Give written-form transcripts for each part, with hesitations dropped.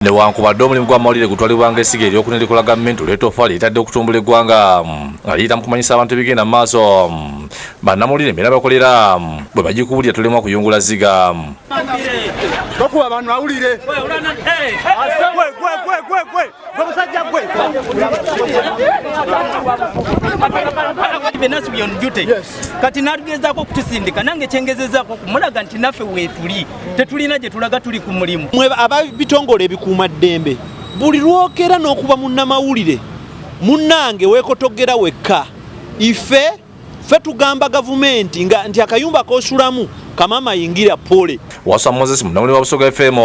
Newankubadde omulimu gw'amawulire gutwalibwa ng'essiga ery'okunendekola gavumenti olw'ettoffaali etadde okutumbula eggwanga aliyita mu kumanyisa abantu ebigenda mu maaso bannamawulire embeera bakolera bwe bagikuwulira tolemwa kuyungula ziga. Bakuba abantu bawulire. Kati n'atugezaako okutusindika nange kyengezezaako kumulaga nti naffe weetuli tetulina gye tulaga tuli ku mulimu. Mwe ababitongole ebikuuma ddembe buli lwokera n'okuba munnamawulire munnange weekotogera wekka ife tugamba gavumenti nti akayumba k'osulamu kamama yingira pole. Wasa Moses munnamawulire wa Busoga FM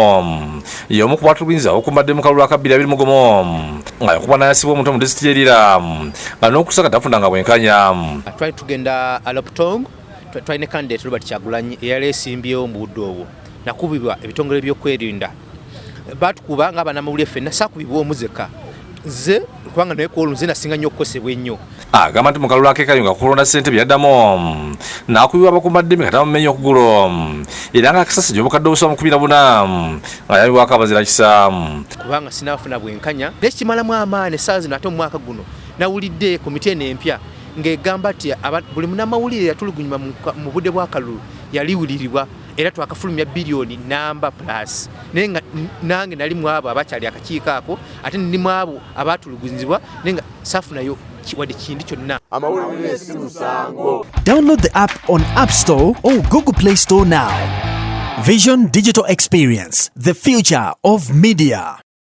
y'omu ku batulugunyiza okumbadde mu kalulu aka 2025 nga yakuba n'ayasibwa omuntu mu disitulikiti y'Erira nga n'okusaka tafunanga bwenkanya. Twali tugenda Aloptong twalina candidate Robert Kyagulanyi eyali esimbyewo mu budde obwo nakubibwa ebitongole by'okwerinda batukuba nga bannamawulire ffenna saakubibwa omuzeka ze kubanga naye kwolunze nasinga nnyo okukosebwa ennyo. Agamba nti mu kalulu akeekayo nga kulonda ssente bye yaddamu n'akubibwa abakumbadde kati bamumenya okugulo era nga akisasi gy'obukadde obusoba mu 14 nga yalibwako abazira kisa. Kubanga sinaafuna bwenkanya naye kimalamu amaanyi essaawa zino ate mu mwaka guno nawulidde komite eno empya ng'egamba nti buli munnamawulire yatulugunyuma mu budde bw'akalulu yaliwulirirwa era twakafulumya biliyoni namba plus naye nga nange nali mu abo abakyali akakiiko ako ate ndi mu abo abatulugunyizibwa naye nga saafunayo wadde kintu kyonna. Amawulire si musango. Download the app on App Store or Google Play Store now. Vision Digital Experience, the future of media.